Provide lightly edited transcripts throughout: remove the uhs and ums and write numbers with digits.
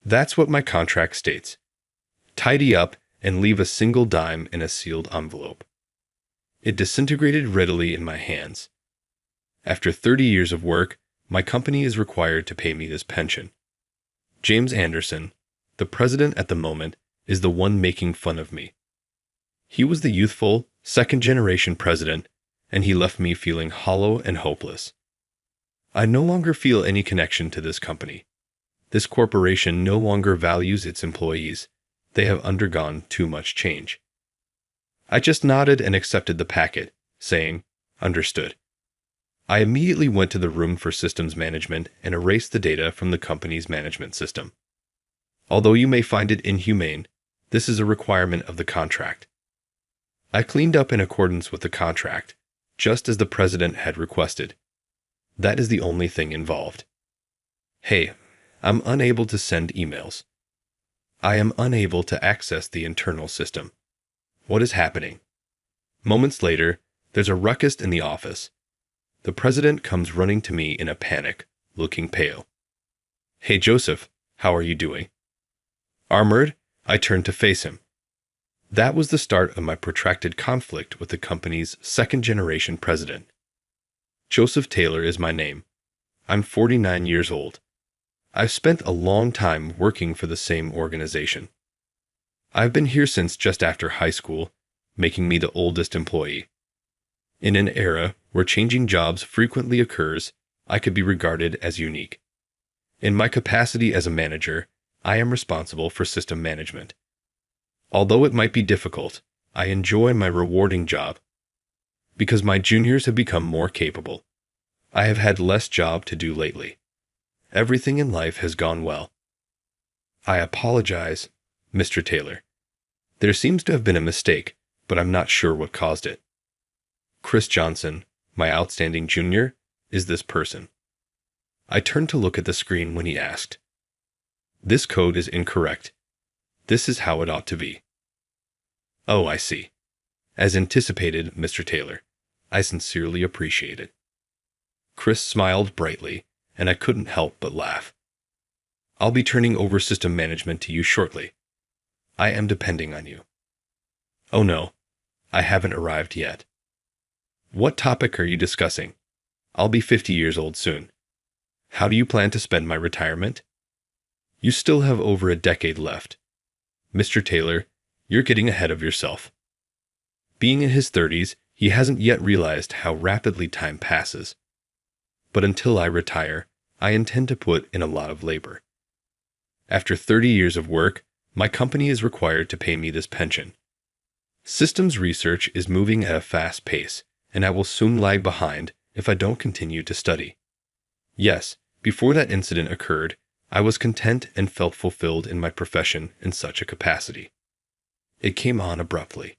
That's what my contract states. Tidy up and leave a single dime in a sealed envelope. It disintegrated readily in my hands. After 30 years of work, my company is required to pay me this pension. James Anderson, the president at the moment, is the one making fun of me. He was the youthful, second-generation president, and he left me feeling hollow and hopeless. I no longer feel any connection to this company. This corporation no longer values its employees. They have undergone too much change. I just nodded and accepted the packet, saying, "Understood." I immediately went to the room for systems management and erased the data from the company's management system. Although you may find it inhumane, this is a requirement of the contract. I cleaned up in accordance with the contract, just as the president had requested. That is the only thing involved. Hey, I'm unable to send emails. I am unable to access the internal system. What is happening? Moments later, there's a ruckus in the office. The president comes running to me in a panic, looking pale. "Hey Joseph, how are you doing?" Armored, I turned to face him. That was the start of my protracted conflict with the company's second-generation president. Joseph Taylor is my name. I'm 49 years old. I've spent a long time working for the same organization. I've been here since just after high school, making me the oldest employee. In an era where changing jobs frequently occurs, I could be regarded as unique. In my capacity as a manager, I am responsible for system management. Although it might be difficult, I enjoy my rewarding job. Because my juniors have become more capable, I have had less job to do lately. Everything in life has gone well. I apologize, Mr. Taylor. There seems to have been a mistake, but I'm not sure what caused it. Chris Johnson, my outstanding junior, is this person. I turned to look at the screen when he asked. This code is incorrect. This is how it ought to be. Oh, I see. As anticipated, Mr. Taylor. I sincerely appreciate it. Chris smiled brightly, and I couldn't help but laugh. I'll be turning over system management to you shortly. I am depending on you. Oh no, I haven't arrived yet. What topic are you discussing? I'll be 50 years old soon. How do you plan to spend my retirement? You still have over a decade left. Mr. Taylor, you're getting ahead of yourself. Being in his 30s, he hasn't yet realized how rapidly time passes. But until I retire, I intend to put in a lot of labor. After 30 years of work, my company is required to pay me this pension. Systems research is moving at a fast pace, and I will soon lag behind if I don't continue to study. Yes, before that incident occurred, I was content and felt fulfilled in my profession in such a capacity. It came on abruptly.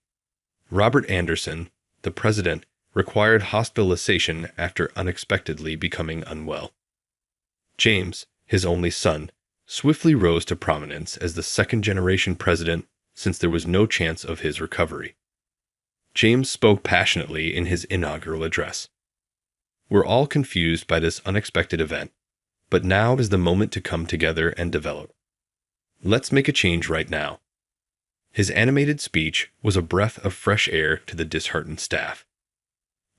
Robert Anderson, the president, required hospitalization after unexpectedly becoming unwell. James, his only son, swiftly rose to prominence as the second-generation president since there was no chance of his recovery. James spoke passionately in his inaugural address. We're all confused by this unexpected event, but now is the moment to come together and develop. Let's make a change right now. His animated speech was a breath of fresh air to the disheartened staff.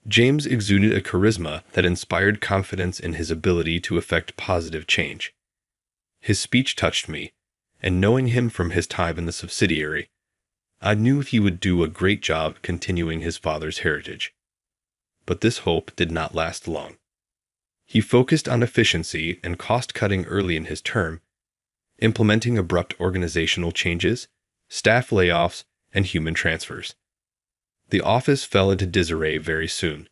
James exuded a charisma that inspired confidence in his ability to effect positive change. His speech touched me, and knowing him from his time in the subsidiary, I knew he would do a great job continuing his father's heritage. But this hope did not last long. He focused on efficiency and cost-cutting early in his term, implementing abrupt organizational changes, staff layoffs, and human transfers. The office fell into disarray very soon.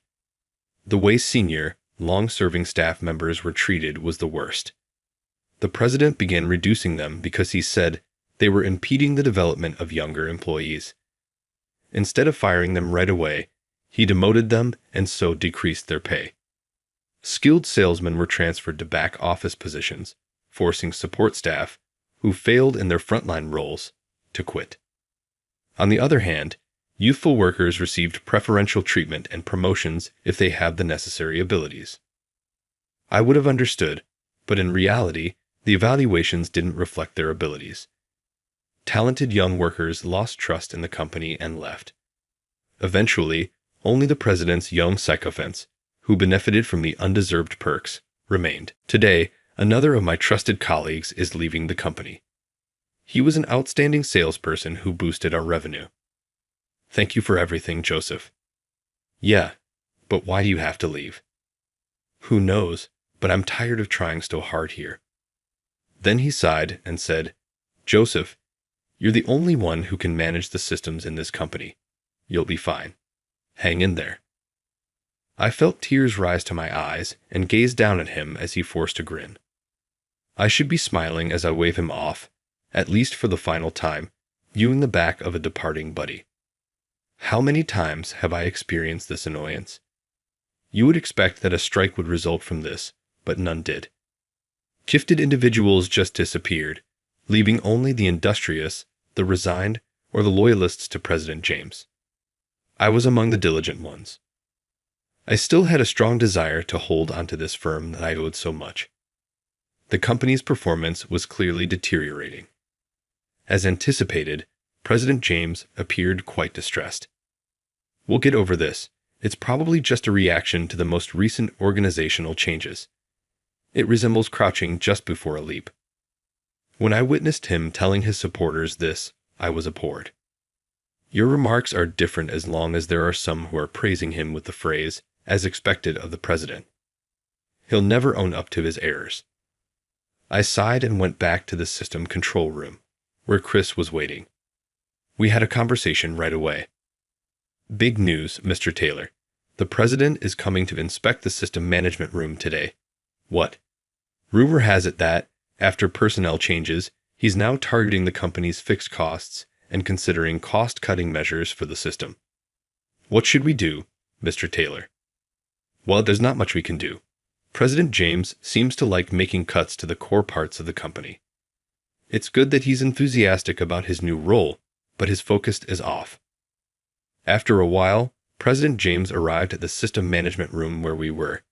The way senior, long-serving staff members were treated was the worst. The president began reducing them because he said they were impeding the development of younger employees. Instead of firing them right away, he demoted them and so decreased their pay. Skilled salesmen were transferred to back-office positions, forcing support staff, who failed in their frontline roles, to quit. On the other hand, youthful workers received preferential treatment and promotions if they had the necessary abilities. I would have understood, but in reality, The evaluations didn't reflect their abilities. Talented young workers lost trust in the company and left. Eventually, only the president's young sycophants, who benefited from the undeserved perks, remained. Today, another of my trusted colleagues is leaving the company. He was an outstanding salesperson who boosted our revenue. Thank you for everything, Joseph. Yeah, but why do you have to leave? Who knows, but I'm tired of trying so hard here. Then he sighed and said, Joseph, you're the only one who can manage the systems in this company. You'll be fine. Hang in there. I felt tears rise to my eyes and gazed down at him as he forced a grin. I should be smiling as I wave him off, at least for the final time, viewing the back of a departing buddy. How many times have I experienced this annoyance? You would expect that a strike would result from this, but none did. Gifted individuals just disappeared, leaving only the industrious, the resigned, or the loyalists to President James. I was among the diligent ones. I still had a strong desire to hold onto this firm that I owed so much. The company's performance was clearly deteriorating. As anticipated, President James appeared quite distressed. We'll get over this. It's probably just a reaction to the most recent organizational changes. It resembles crouching just before a leap. When I witnessed him telling his supporters this, I was abhorred. Your remarks are different as long as there are some who are praising him with the phrase, as expected of the president. He'll never own up to his errors. I sighed and went back to the system control room, where Chris was waiting. We had a conversation right away. Big news, Mr. Taylor. The president is coming to inspect the system management room today. What? Rumor has it that, after personnel changes, he's now targeting the company's fixed costs and considering cost-cutting measures for the system. What should we do, Mr. Taylor? Well, there's not much we can do. President James seems to like making cuts to the core parts of the company. It's good that he's enthusiastic about his new role, but his focus is off. After a while, President James arrived at the system management room where we were.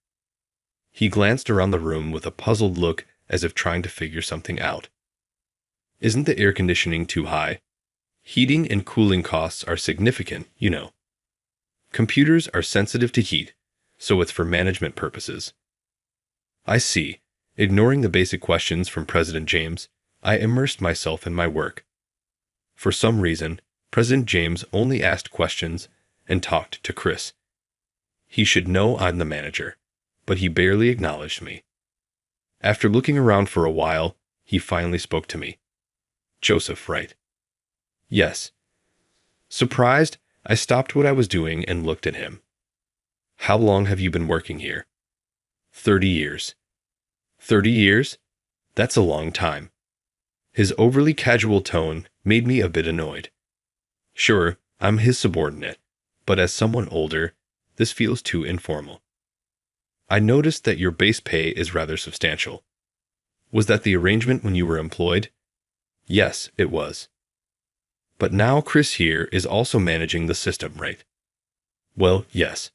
He glanced around the room with a puzzled look as if trying to figure something out. Isn't the air conditioning too high? Heating and cooling costs are significant, you know. Computers are sensitive to heat, so it's for management purposes. I see. Ignoring the basic questions from President James, I immersed myself in my work. For some reason, President James only asked questions and talked to Chris. He should know I'm the manager, but he barely acknowledged me. After looking around for a while, he finally spoke to me. Joseph, right? Yes. Surprised, I stopped what I was doing and looked at him. How long have you been working here? 30 years. 30 years? That's a long time. His overly casual tone made me a bit annoyed. Sure, I'm his subordinate, but as someone older, this feels too informal. I noticed that your base pay is rather substantial. Was that the arrangement when you were employed? Yes, it was. But now Chris here is also managing the system, right? Well, yes.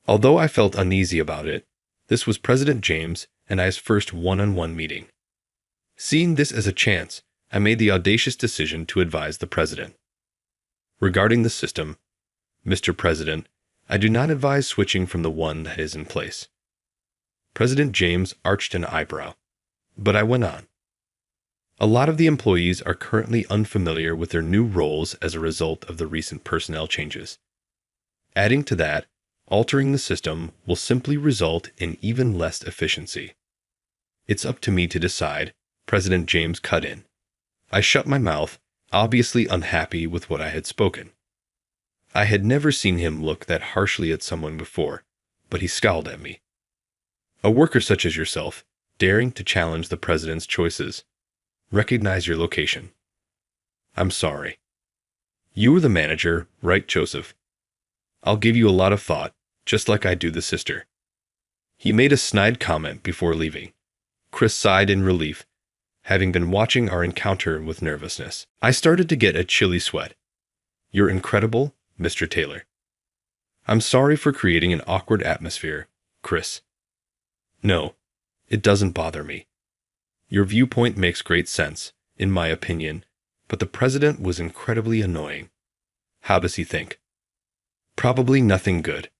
Although I felt uneasy about it, this was President James and I's first one-on-one meeting. Seeing this as a chance, I made the audacious decision to advise the president. Regarding the system, Mr. President, I do not advise switching from the one that is in place. President James arched an eyebrow, but I went on. A lot of the employees are currently unfamiliar with their new roles as a result of the recent personnel changes. Adding to that, altering the system will simply result in even less efficiency. It's up to me to decide, President James cut in. I shut my mouth, obviously unhappy with what I had spoken. I had never seen him look that harshly at someone before, but he scowled at me. A worker such as yourself, daring to challenge the president's choices. Recognize your location. I'm sorry. You were the manager, right, Joseph? I'll give you a lot of thought, just like I do the sister. He made a snide comment before leaving. Chris sighed in relief, having been watching our encounter with nervousness. I started to get a chilly sweat. You're incredible, Mr. Taylor. I'm sorry for creating an awkward atmosphere, Chris. No, it doesn't bother me. Your viewpoint makes great sense, in my opinion, but the president was incredibly annoying. How does he think? Probably nothing good.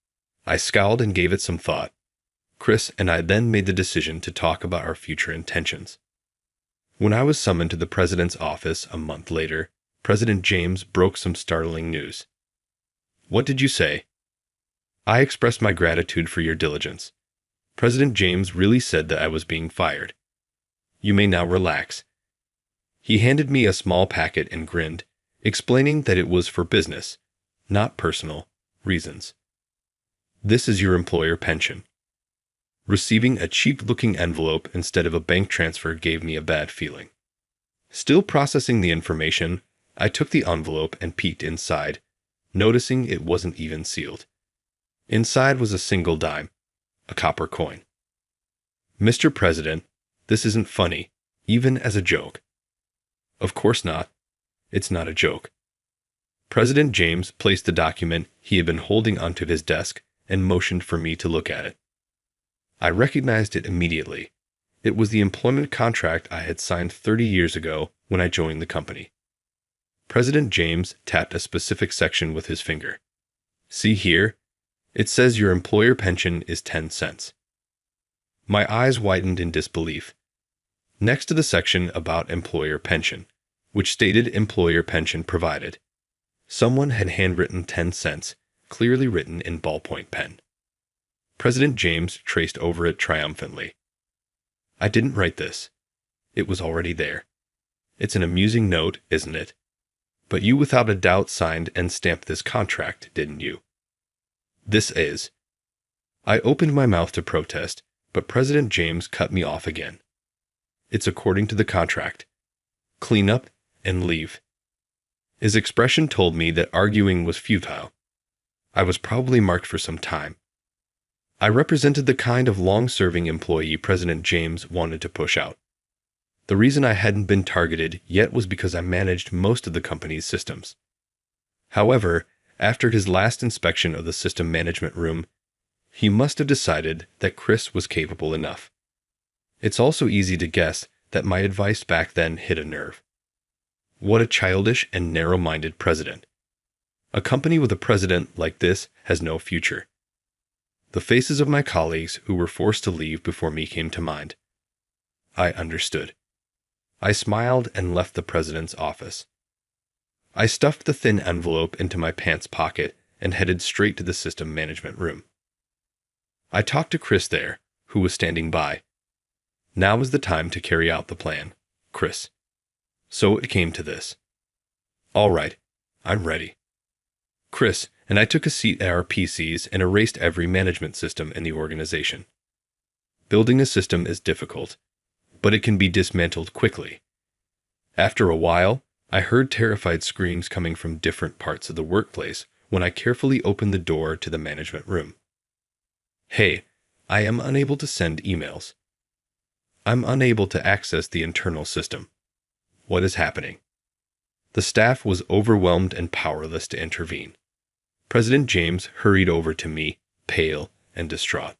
I scowled and gave it some thought. Chris and I then made the decision to talk about our future intentions. When I was summoned to the president's office a month later, President James broke some startling news. What did you say? I expressed my gratitude for your diligence. President James really said that I was being fired. You may now relax. He handed me a small packet and grinned, explaining that it was for business, not personal, reasons. This is your employer pension. Receiving a cheap-looking envelope instead of a bank transfer gave me a bad feeling. Still processing the information, I took the envelope and peeked inside, noticing it wasn't even sealed. Inside was a single dime, a copper coin. Mr. President, this isn't funny, even as a joke. Of course not. It's not a joke. President James placed the document he had been holding onto his desk and motioned for me to look at it. I recognized it immediately. It was the employment contract I had signed 30 years ago when I joined the company. President James tapped a specific section with his finger. See here? It says your employer pension is 10 cents. My eyes widened in disbelief. Next to the section about employer pension, which stated employer pension provided, someone had handwritten 10 cents, clearly written in ballpoint pen. President James traced over it triumphantly. I didn't write this. It was already there. It's an amusing note, isn't it? But you without a doubt signed and stamped this contract, didn't you? This is. I opened my mouth to protest, but President James cut me off again. It's according to the contract. Clean up and leave. His expression told me that arguing was futile. I was probably marked for some time. I represented the kind of long-serving employee President James wanted to push out. The reason I hadn't been targeted yet was because I managed most of the company's systems. However, after his last inspection of the system management room, he must have decided that Chris was capable enough. It's also easy to guess that my advice back then hit a nerve. What a childish and narrow-minded president. A company with a president like this has no future. The faces of my colleagues who were forced to leave before me came to mind. I understood. I smiled and left the president's office. I stuffed the thin envelope into my pants pocket and headed straight to the system management room. I talked to Chris there, who was standing by. Now was the time to carry out the plan, Chris. So it came to this. All right, I'm ready. Chris and I took a seat at our PCs and erased every management system in the organization. Building a system is difficult, but it can be dismantled quickly. After a while, I heard terrified screams coming from different parts of the workplace when I carefully opened the door to the management room. Hey, I am unable to send emails. I'm unable to access the internal system. What is happening? The staff was overwhelmed and powerless to intervene. President James hurried over to me, pale and distraught.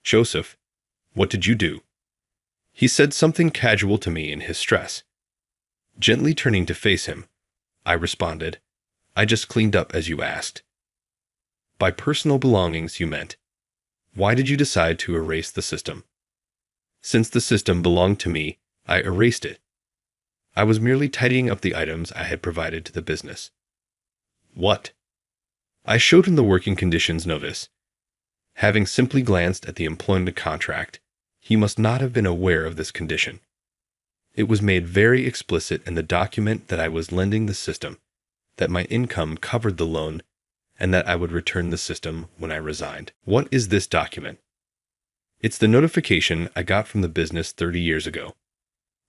Joseph, what did you do? He said something casual to me in his stress. Gently turning to face him, I responded, I just cleaned up as you asked. By personal belongings, you meant. Why did you decide to erase the system? Since the system belonged to me, I erased it. I was merely tidying up the items I had provided to the business. What? I showed him the working conditions notice. Having simply glanced at the employment contract, he must not have been aware of this condition. It was made very explicit in the document that I was lending the system, that my income covered the loan, and that I would return the system when I resigned. What is this document? It's the notification I got from the business 30 years ago.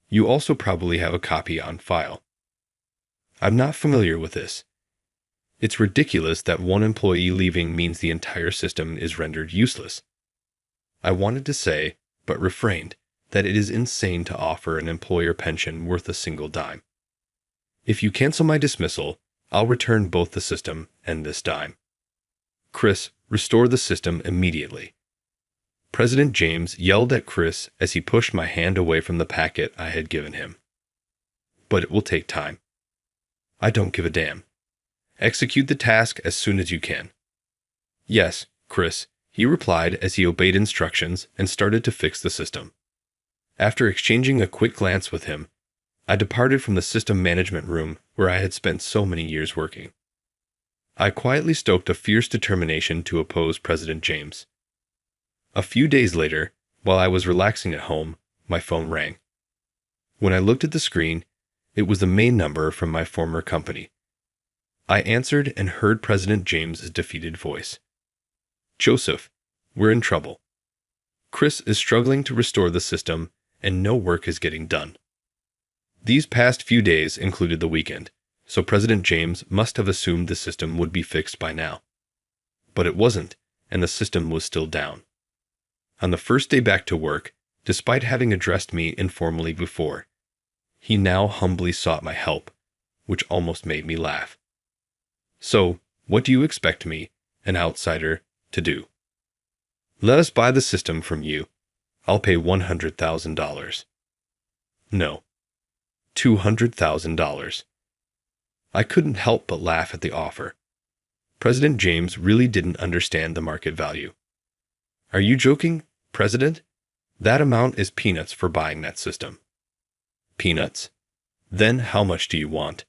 You also probably have a copy on file. I'm not familiar with this. It's ridiculous that one employee leaving means the entire system is rendered useless. I wanted to say, but refrained, that it is insane to offer an employer pension worth a single dime. If you cancel my dismissal, I'll return both the system and this dime. Chris, restore the system immediately. President James yelled at Chris as he pushed my hand away from the packet I had given him. But it will take time. I don't give a damn. Execute the task as soon as you can. Yes, Chris, he replied as he obeyed instructions and started to fix the system. After exchanging a quick glance with him, I departed from the system management room where I had spent so many years working. I quietly stoked a fierce determination to oppose President James. A few days later, while I was relaxing at home, my phone rang. When I looked at the screen, it was the main number from my former company. I answered and heard President James's defeated voice. "Joseph, we're in trouble. Chris is struggling to restore the system, and no work is getting done." These past few days included the weekend, so President James must have assumed the system would be fixed by now. But it wasn't, and the system was still down. On the first day back to work, despite having addressed me informally before, he now humbly sought my help, which almost made me laugh. "So, what do you expect me, an outsider, to do?" "Let us buy the system from you. I'll pay $100,000. "No. $200,000. I couldn't help but laugh at the offer. President James really didn't understand the market value. "Are you joking, President? That amount is peanuts for buying that system." "Peanuts? Then how much do you want?"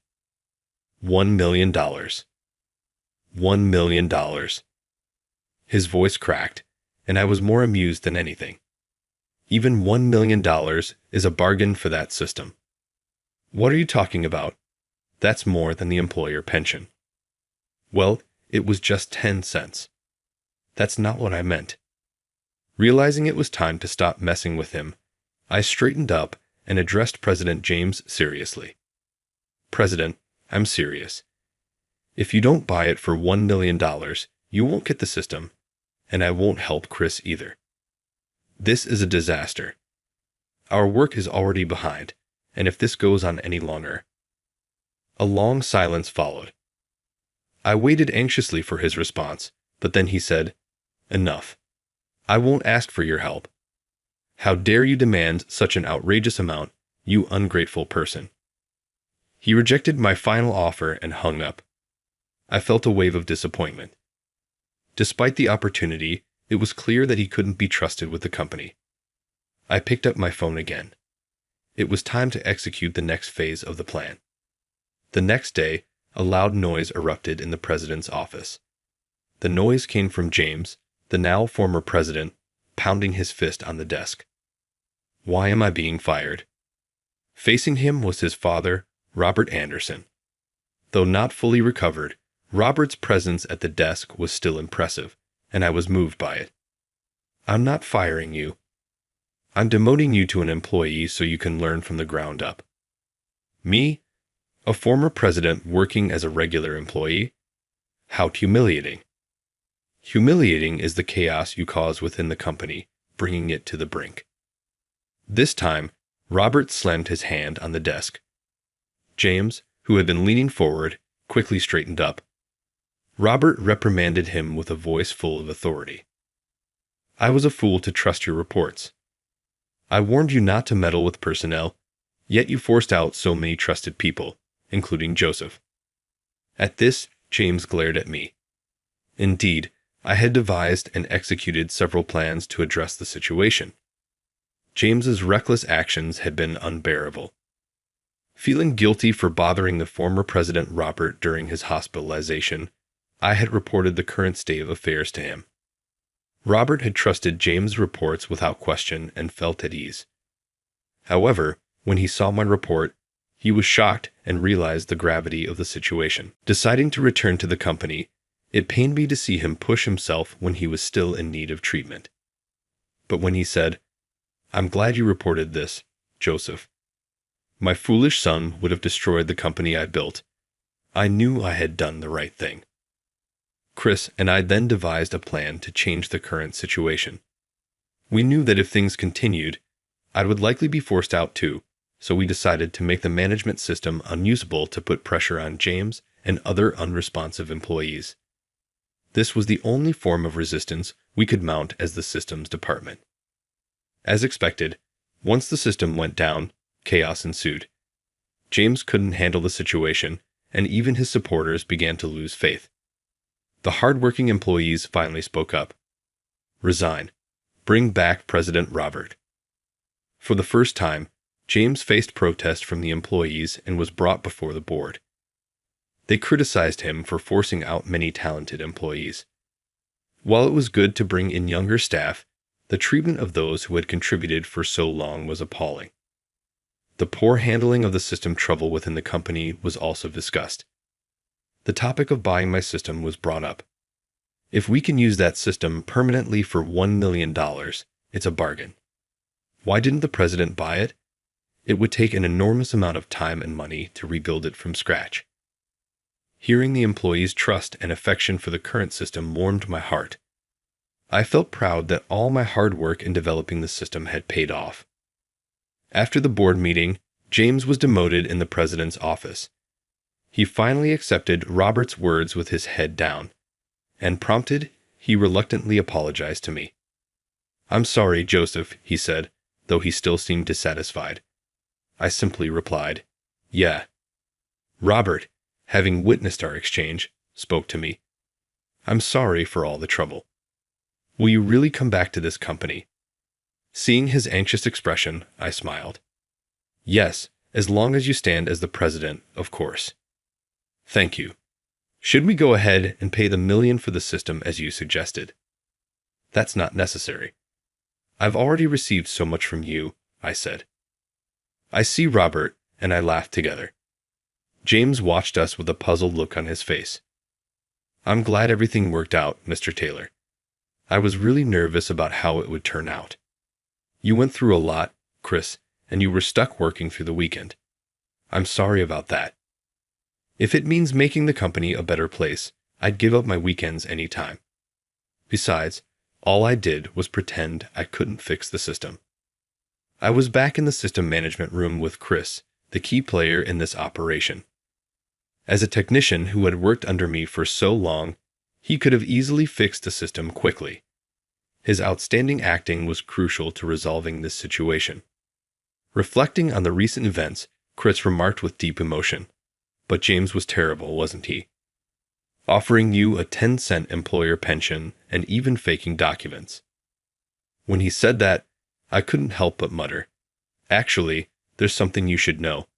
$1 million. $1 million. His voice cracked, and I was more amused than anything. Even $1 million is a bargain for that system. "What are you talking about? That's more than the employer pension." "Well, it was just 10 cents. "That's not what I meant." Realizing it was time to stop messing with him, I straightened up and addressed President James seriously. "President, I'm serious. If you don't buy it for $1 million, you won't get the system, and I won't help Chris either. This is a disaster. Our work is already behind, and if this goes on any longer..." A long silence followed. I waited anxiously for his response, but then he said, "Enough. I won't ask for your help. How dare you demand such an outrageous amount, you ungrateful person." He rejected my final offer and hung up. I felt a wave of disappointment. Despite the opportunity, it was clear that he couldn't be trusted with the company. I picked up my phone again. It was time to execute the next phase of the plan. The next day, a loud noise erupted in the president's office. The noise came from James, the now former president, pounding his fist on the desk. Why am I being fired? Facing him was his father, Robert Anderson. Though not fully recovered, Robert's presence at the desk was still impressive, and I was moved by it. "I'm not firing you. I'm demoting you to an employee so you can learn from the ground up." Me? A former president working as a regular employee? How humiliating. Humiliating is the chaos you cause within the company, bringing it to the brink. This time, Robert slammed his hand on the desk. James, who had been leaning forward, quickly straightened up. Robert reprimanded him with a voice full of authority. "I was a fool to trust your reports. I warned you not to meddle with personnel, yet you forced out so many trusted people, including Joseph." At this, James glared at me. Indeed, I had devised and executed several plans to address the situation. James's reckless actions had been unbearable. Feeling guilty for bothering the former President Robert during his hospitalization, I had reported the current state of affairs to him. Robert had trusted James' reports without question and felt at ease. However, when he saw my report, he was shocked and realized the gravity of the situation. Deciding to return to the company, it pained me to see him push himself when he was still in need of treatment. But when he said, "I'm glad you reported this, Joseph. My foolish son would have destroyed the company I built," I knew I had done the right thing. Chris and I then devised a plan to change the current situation. We knew that if things continued, I would likely be forced out too, so we decided to make the management system unusable to put pressure on James and other unresponsive employees. This was the only form of resistance we could mount as the systems department. As expected, once the system went down, chaos ensued. James couldn't handle the situation, and even his supporters began to lose faith. The hard-working employees finally spoke up. Resign. Bring back President Robert. For the first time, James faced protest from the employees and was brought before the board. They criticized him for forcing out many talented employees. While it was good to bring in younger staff, the treatment of those who had contributed for so long was appalling. The poor handling of the system trouble within the company was also discussed. The topic of buying my system was brought up. If we can use that system permanently for $1 million, it's a bargain. Why didn't the president buy it? It would take an enormous amount of time and money to rebuild it from scratch. Hearing the employees' trust and affection for the current system warmed my heart. I felt proud that all my hard work in developing the system had paid off. After the board meeting, James was demoted in the president's office. He finally accepted Robert's words with his head down, and prompted, he reluctantly apologized to me. "I'm sorry, Joseph," he said, though he still seemed dissatisfied. I simply replied, "Yeah." Robert, having witnessed our exchange, spoke to me. "I'm sorry for all the trouble. Will you really come back to this company?" Seeing his anxious expression, I smiled. "Yes, as long as you stand as the president, of course." "Thank you. Should we go ahead and pay the $1 million for the system as you suggested?" "That's not necessary. I've already received so much from you," I said. "I see, Robert," and I laughed together. James watched us with a puzzled look on his face. "I'm glad everything worked out, Mr. Taylor. I was really nervous about how it would turn out. You went through a lot, Chris, and you were stuck working through the weekend. I'm sorry about that. If it means making the company a better place, I'd give up my weekends any time. Besides, all I did was pretend I couldn't fix the system." I was back in the system management room with Chris, the key player in this operation. As a technician who had worked under me for so long, he could have easily fixed the system quickly. His outstanding acting was crucial to resolving this situation. Reflecting on the recent events, Chris remarked with deep emotion, "But James was terrible, wasn't he? Offering you a 10-cent employer pension and even faking documents." When he said that, I couldn't help but mutter, "Actually, there's something you should know.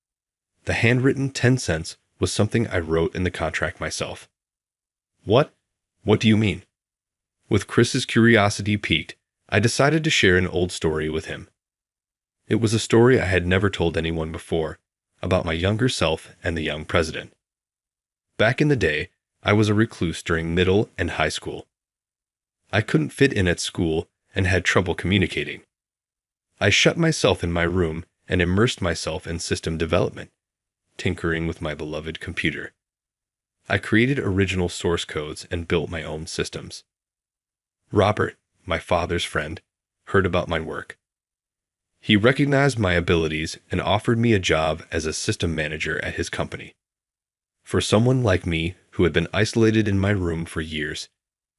The handwritten 10 cents was something I wrote in the contract myself." "What? What do you mean?" With Chris's curiosity piqued, I decided to share an old story with him. It was a story I had never told anyone before, about my younger self and the young president. Back in the day, I was a recluse during middle and high school. I couldn't fit in at school and had trouble communicating. I shut myself in my room and immersed myself in system development, tinkering with my beloved computer. I created original source codes and built my own systems. Robert, my father's friend, heard about my work. He recognized my abilities and offered me a job as a system manager at his company. For someone like me who had been isolated in my room for years,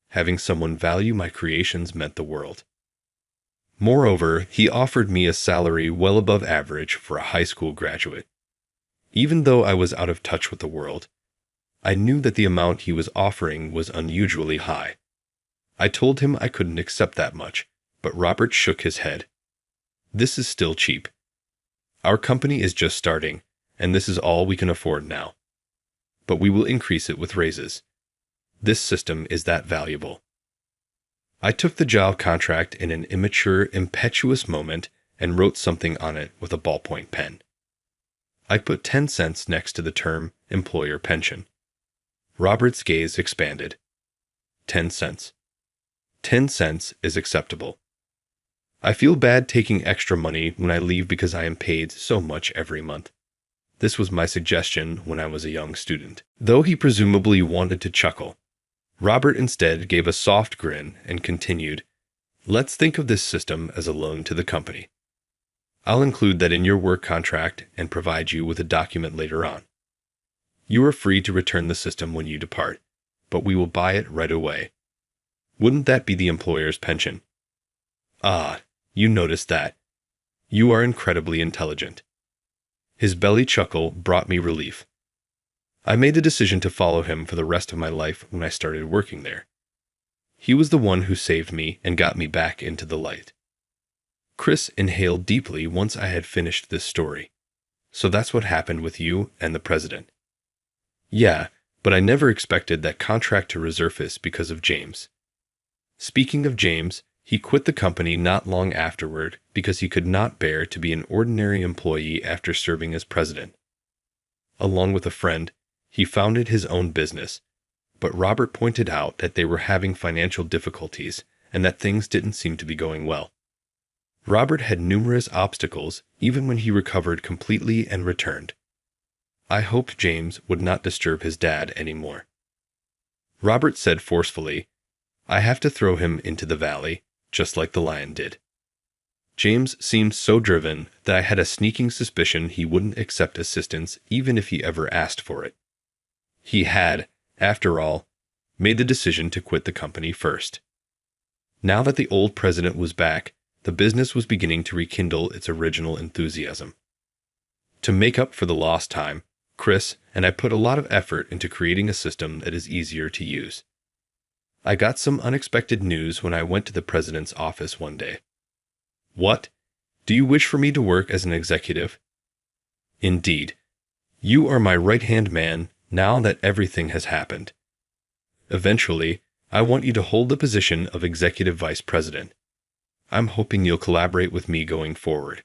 having someone value my creations meant the world. Moreover, he offered me a salary well above average for a high school graduate. Even though I was out of touch with the world, I knew that the amount he was offering was unusually high. I told him I couldn't accept that much, but Robert shook his head. "This is still cheap. Our company is just starting, and this is all we can afford now. But we will increase it with raises. This system is that valuable." I took the job contract in an immature, impetuous moment and wrote something on it with a ballpoint pen. I put 10 cents next to the term employer pension. Robert's gaze expanded. 10 cents. 10 cents is acceptable. I feel bad taking extra money when I leave because I am paid so much every month. This was my suggestion when I was a young student. Though he presumably wanted to chuckle, Robert instead gave a soft grin and continued, "Let's think of this system as a loan to the company. I'll include that in your work contract and provide you with a document later on. You are free to return the system when you depart, but we will buy it right away. Wouldn't that be the employer's pension? Ah, you noticed that. You are incredibly intelligent. His belly chuckle brought me relief. I made the decision to follow him for the rest of my life when I started working there. He was the one who saved me and got me back into the light. Chris inhaled deeply once I had finished this story. So that's what happened with you and the president. Yeah, but I never expected that contract to resurface because of James. Speaking of James, he quit the company not long afterward because he could not bear to be an ordinary employee after serving as president. Along with a friend, he founded his own business, but Robert pointed out that they were having financial difficulties and that things didn't seem to be going well. Robert had numerous obstacles even when he recovered completely and returned. I hoped James would not disturb his dad anymore. Robert said forcefully, "I have to throw him into the valley, just like the lion did." James seemed so driven that I had a sneaking suspicion he wouldn't accept assistance even if he ever asked for it. He had, after all, made the decision to quit the company first. Now that the old president was back, the business was beginning to rekindle its original enthusiasm. To make up for the lost time, Chris and I put a lot of effort into creating a system that is easier to use. I got some unexpected news when I went to the president's office one day. "What? Do you wish for me to work as an executive?" "Indeed. You are my right-hand man now that everything has happened. Eventually, I want you to hold the position of executive vice president. I'm hoping you'll collaborate with me going forward."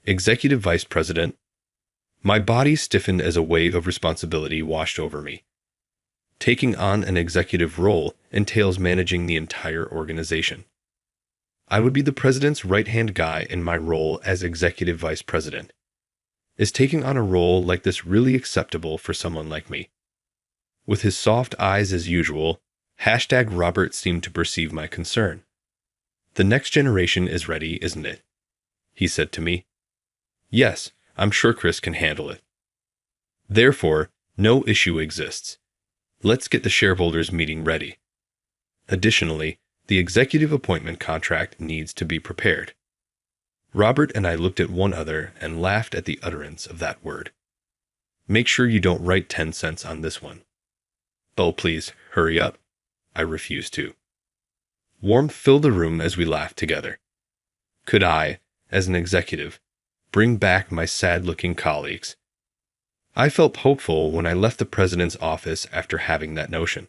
Executive vice president? My body stiffened as a wave of responsibility washed over me. Taking on an executive role entails managing the entire organization. I would be the president's right-hand guy in my role as executive vice president. Is taking on a role like this really acceptable for someone like me? With his soft eyes as usual, #Robert seemed to perceive my concern. "The next generation is ready, isn't it?" he said to me. "Yes, I'm sure Chris can handle it." "Therefore, no issue exists. Let's get the shareholders meeting ready. Additionally, the executive appointment contract needs to be prepared." Robert and I looked at one another and laughed at the utterance of that word. "Make sure you don't write 10 cents on this one." "Oh, please, hurry up." I refused to. Warmth filled the room as we laughed together. Could I, as an executive, bring back my sad-looking colleagues? I felt hopeful when I left the president's office after having that notion.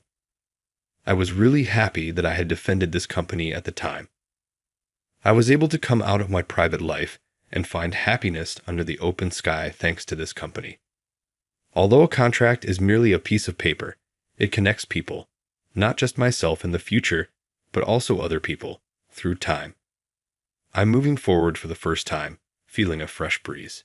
I was really happy that I had defended this company at the time. I was able to come out of my private life and find happiness under the open sky thanks to this company. Although a contract is merely a piece of paper, it connects people, not just myself in the future, but also other people, through time. I'm moving forward for the first time, feeling a fresh breeze.